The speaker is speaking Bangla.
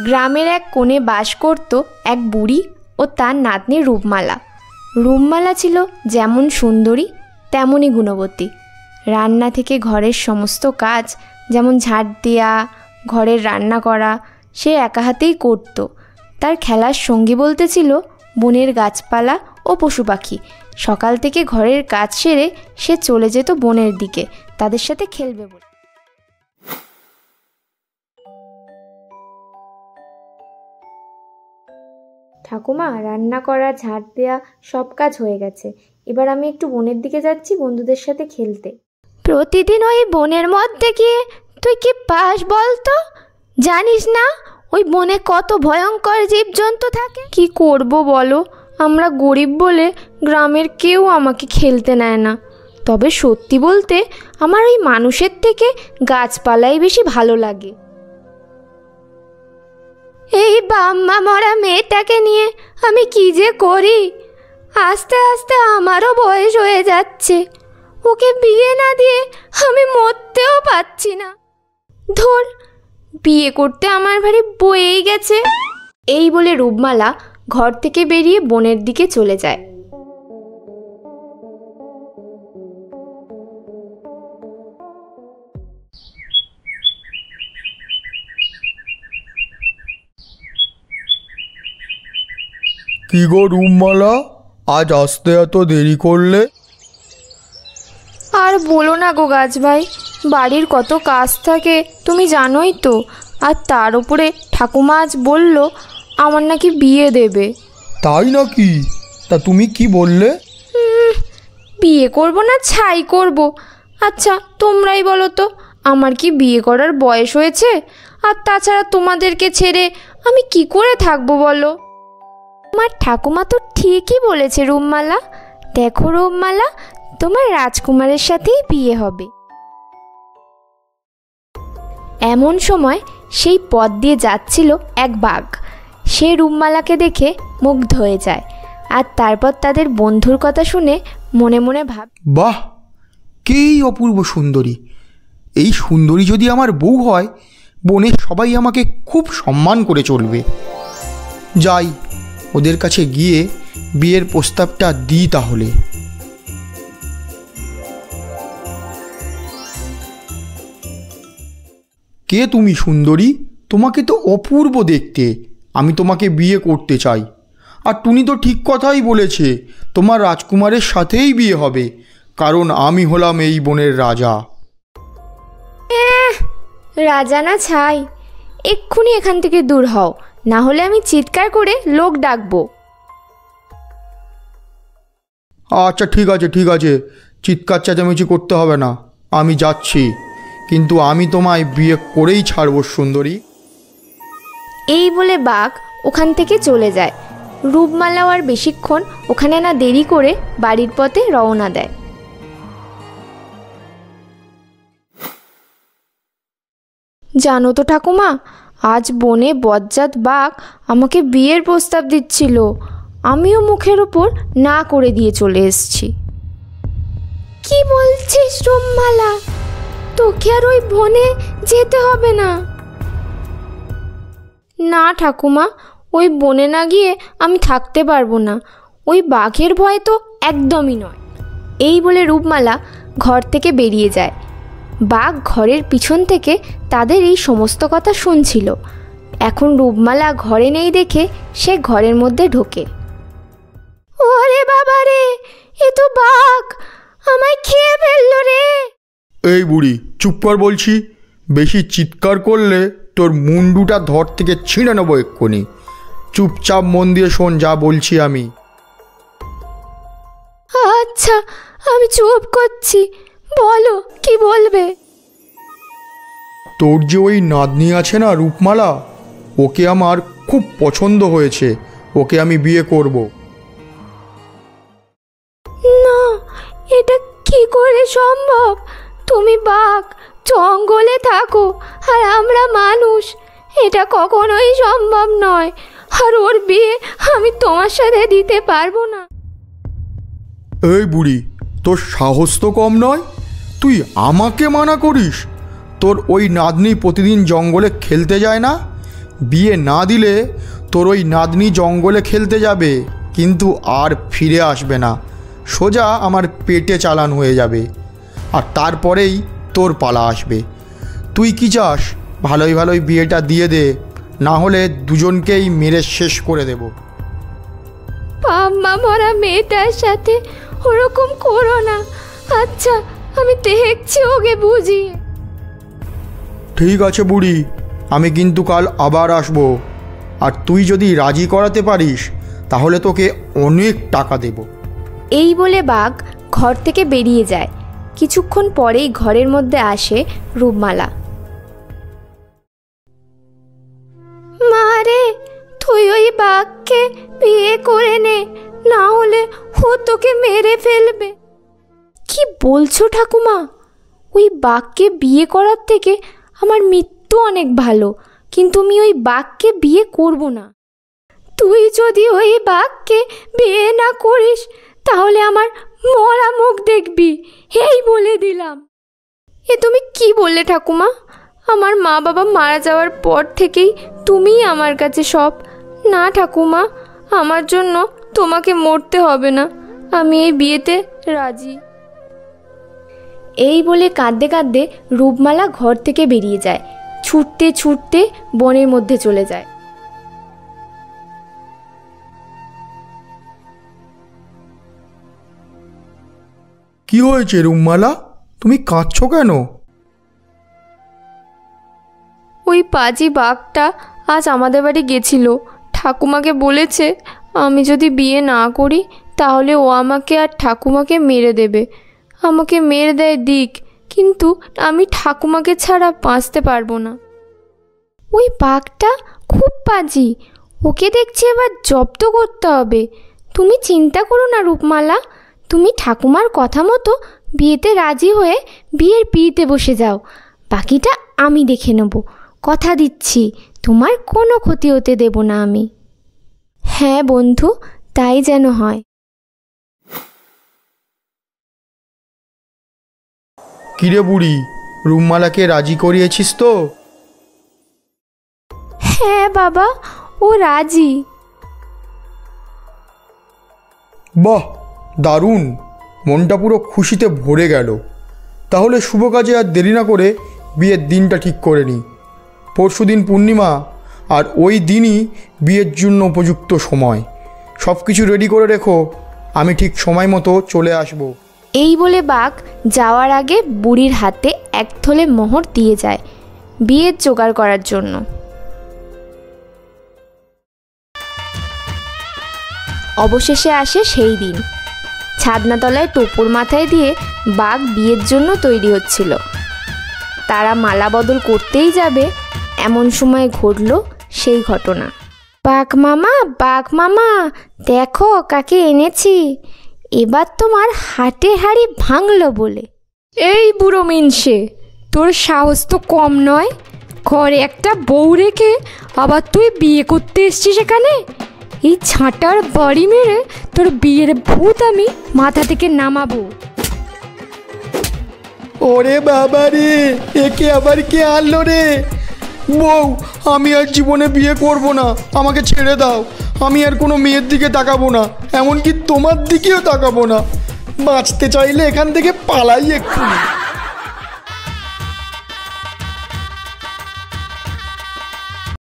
গ্রামের এক কোণে বাস করত এক বুড়ি ও তার নাতনি রূপমালা। রূপমালা ছিল যেমন সুন্দরী তেমনই গুণবতী। রান্না থেকে ঘরের সমস্ত কাজ, যেমন ঝাড় দেওয়া, ঘরের রান্না করা, সে একা হাতেই করত। তার খেলার সঙ্গী বলতে ছিল বনের গাছপালা ও পশু পাখি। সকাল থেকে ঘরের কাজ সেরে সে চলে যেত বনের দিকে তাদের সাথে খেলবে বলে। ঠাকুমা, রান্না করা, ঝাড় দেওয়া সব কাজ হয়ে গেছে। এবার আমি একটু বনের দিকে যাচ্ছি বন্ধুদের সাথে খেলতে। প্রতিদিন ওই বনের মধ্যে গিয়ে তুই কি পাস বলতো? জানিস না ওই বনে কত ভয়ঙ্কর জীবজন্তু থাকে? কি করব বলো, আমরা গরিব বলে গ্রামের কেউ আমাকে খেলতে নেয় না। তবে সত্যি বলতে আমার ওই মানুষের থেকে গাছপালাই বেশি ভালো লাগে। এই বাম্মা মরা মেয়েটাকে নিয়ে আমি কি যে করি। আস্তে আস্তে আমারও বয়স হয়ে যাচ্ছে, ওকে বিয়ে না দিয়ে আমি মরতেও পারছি না। ধর, বিয়ে করতে আমার ভারী বয়েই গেছে। এই বলে রূপমালা ঘর থেকে বেরিয়ে বনের দিকে চলে যায়। কি গো রূপমালা, আজ আসতে এত দেরি করলে? আর বলো না গো গাছ ভাই, বাড়ির কত কাজ থাকে তুমি জানোই তো। আর তার উপরে ঠাকুমা আজ বলল আমার নাকি বিয়ে দেবে। তাই নাকি? তা তুমি কি বললে? বিয়ে করব না ছাই করব। আচ্ছা তোমরাই বলো তো, আমার কি বিয়ে করার বয়স হয়েছে? আর তাছাড়া তোমাদেরকে ছেড়ে আমি কি করে থাকবো বলো? আমার ঠাকুমা তো ঠিকই বলেছে রূপমালা। দেখো রূপমালা, তোমার রাজকুমারের সাথেই বিয়ে হবে। এমন সময় সেই পথ দিয়ে যাচ্ছিল এক বাঘ। সে রূপমালাকে দেখে মুগ্ধ হয়ে যায়। আর তারপর তাদের বন্ধুর কথা শুনে মনে মনে ভাব, বাহ, কেই অপূর্ব সুন্দরী! এই সুন্দরী যদি আমার বউ হয়, বনের সবাই আমাকে খুব সম্মান করে চলবে। যাই, ওদের কাছে গিয়ে বিয়ের প্রস্তাবটা দিই তাহলে। কে তুমি সুন্দরী? তোমাকে তো অপূর্ব দেখতে। আমি তোমাকে বিয়ে করতে চাই। আর টুনি তো ঠিক কথাই বলেছে, তোমার রাজকুমারের সাথেই বিয়ে হবে, কারণ আমি হলাম এই বনের রাজা। রাজা না ছাই, এক্ষুনি এখান থেকে দূর হও, না হলে আমি চিৎকার করে লোক ডাকবো। আচ্ছা ঠিক আছে, চিৎকার চেঁচামেচি করতে হবে না, আমি যাচ্ছি, কিন্তু আমি তোমায় বিয়ে করেই ছাড়বো সুন্দরী। এই বলে বাঘ ওখান থেকে চলে যায়। রূপমালাও আর বেশিক্ষণ ওখানে না দেরি করে বাড়ির পথে রওনা দেয়। জানো তো ঠাকুমা, আজ বনে বজ্জাত বাঘ আমাকে বিয়ের প্রস্তাব দিচ্ছিল। আমিও মুখের ওপর না করে দিয়ে চলে এসেছি। কি বলছিস রূপমালা? তোকে আর ওই বনে যেতে হবে না। না ঠাকুমা, ওই বনে না গিয়ে আমি থাকতে পারবো না। ওই বাঘের ভয় তো একদমই নয়। এই বলে রূপমালা ঘর থেকে বেরিয়ে যায়। বাঘ ঘরের পিছন থেকে তাদের এই সমস্ত কথা শুনছিল। এখন রূপমালা ঘরে নেই দেখে সে ঘরের মধ্যে ঢোকে। ওরে বাবা রে, এ তো বাঘ, আমায় খেয়ে ফেললো রে। এই বুড়ি, চুপ কর বলছি। বেশি চিৎকার করলে তোর মুন্ডুটা ধর থেকে ছিঁড়ে নেবো এক্ষুনি। চুপচাপ মন দিয়ে শোন যা বলছি আমি। আচ্ছা, আমি চুপ করছি, বলো কি বলবে। তোর যে ওই নাতনি আছে না রূপমালা, ওকে আমার খুব পছন্দ হয়েছে, ওকে আমি বিয়ে করব। না, এটা কি করে সম্ভব? তুমি বাঘ, জঙ্গলে থাকো, আর আমরা মানুষ। এটা কখনোই সম্ভব নয়। আর ওর বিয়ে আমি তোমার সাথে দিতে পারবো না। এই বুড়ি, তোর সাহস তো কম নয়, তুই আমাকে মানা করিস? তোর ওই নাতনি প্রতিদিন জঙ্গলে খেলতে যায় না? বিয়ে না দিলে তোর ওই নাতনি জঙ্গলে খেলতে যাবে, কিন্তু আর ফিরে আসবে না, সোজা আমার পেটে চালান হয়ে যাবে, আর তারপরেই তোর পালা আসবে। তুই কি চাস? ভালোই ভালোই বিয়েটা দিয়ে দে, না হলে দুজনকেই মেরে শেষ করে দেব। বাবা মরা মেয়েটার সাথে ওরকম করো না। আচ্ছা, আমি দেখছি ওকে বুঝিয়ে। ঠিক আছে বুড়ি, আমি কিন্তু কাল আবার আসবো, আর তুই যদি রাজি করাতে পারিস তাহলে তোকে অনেক টাকা দেব। এই বলে বাঘ ঘর থেকে বেরিয়ে যায়। কিছুক্ষণ পরেই ঘরের মধ্যে আসে রূপমালা। মা রে, তুই ওই বাঘকে বিয়ে করে নে, না হলে ও তোকে মেরে ফেলবে। কি বলছো ঠাকুমা? ওই বাঘকে বিয়ে করার থেকে আমার মৃত্যু অনেক ভালো, কিন্তু আমি ওই বাঘকে বিয়ে করব না। তুই যদি ওই বাঘকে বিয়ে না করিস তাহলে আমার মরা মুখ দেখবি, এই বলে দিলাম। এ তুমি কি বললে ঠাকুমা? আমার মা বাবা মারা যাওয়ার পর থেকেই তুমিই আমার কাছে সব। না ঠাকুমা, আমার জন্য তোমাকে মরতে হবে না, আমি এই বিয়েতে রাজি। এই বলে কাঁদতে কাঁদতে রূপমালা ঘর থেকে বেরিয়ে যায়, ছুটতে ছুটতে বনের মধ্যে চলে যায়। কি হয়েছে রূপমালা, তুমি কাঁদছো কেন? ওই পাজি বাঘটা আজ আমাদের বাড়ি গেছিল। ঠাকুমাকে বলেছে আমি যদি বিয়ে না করি তাহলে ও আমাকে আর ঠাকুমাকে মেরে দেবে। আমাকে মেরে দেয় দিক, কিন্তু আমি ঠাকুমাকে ছাড়া বাঁচতে পারবো না। ওই বাঘটা খুব পাজি, ওকে দেখছি এবার জব্দ করতে হবে। তুমি চিন্তা করো না রূপমালা, তুমি ঠাকুমার কথা মতো বিয়েতে রাজি হয়ে বিয়ের পিড়িতে বসে যাও। বাকিটা আমি দেখে নেব, কথা দিচ্ছি তোমার কোনো ক্ষতি হতে দেব না আমি। হ্যাঁ বন্ধু, তাই যেন হয়। কিরে বুড়ি, রূপমালাকে রাজি করিয়েছিস তো? হ্যাঁ বাবা, ও রাজি। বাহ, দারুণ, মনটা পুরো খুশিতে ভরে গেল। তাহলে শুভ কাজে আর দেরি না করে বিয়ের দিনটা ঠিক করে নিই। পরশুদিন পূর্ণিমা, আর ওই দিনই বিয়ের জন্য উপযুক্ত সময়। সব কিছু রেডি করে রেখো, আমি ঠিক সময় মতো চলে আসব। এই বলে বাঘ যাওয়ার আগে বুড়ির হাতে এক থলে মোহর দিয়ে যায় বিয়ের জোগাড় করার জন্য। অবশেষে আসে সেই দিন। ছাদনাতলায় টোপর মাথায় দিয়ে বাঘ বিয়ের জন্য তৈরি হচ্ছিল। তারা মালা বদল করতেই যাবে, এমন সময় ঘটল সেই ঘটনা। বাঘ মামা, দেখো কাকে এনেছি, এবার তোমার হাটে হাড়ি ভাঙলো বলে। এই বুড়ো মিনসে, তোর সাহস তো কম নয়। ঘরে একটা বউ রেখে আবার তুই বিয়ে করতে এসছিস এখানে? এই ছাঁটার বাড়ি মেরে তোর বিয়ের ভূত আমি মাথা থেকে নামাবো। ওরে বাবা রে, একে আবার কে আনলো রে? বউ, আমি আর জীবনে বিয়ে করব না, আমাকে ছেড়ে দাও। আমি আর কোনো মেয়ের দিকে তাকাবো না, এমনকি তোমার দিকেও তাকাবো না। বাঁচতে চাইলে এখান থেকে পালাই এক্ষুনি।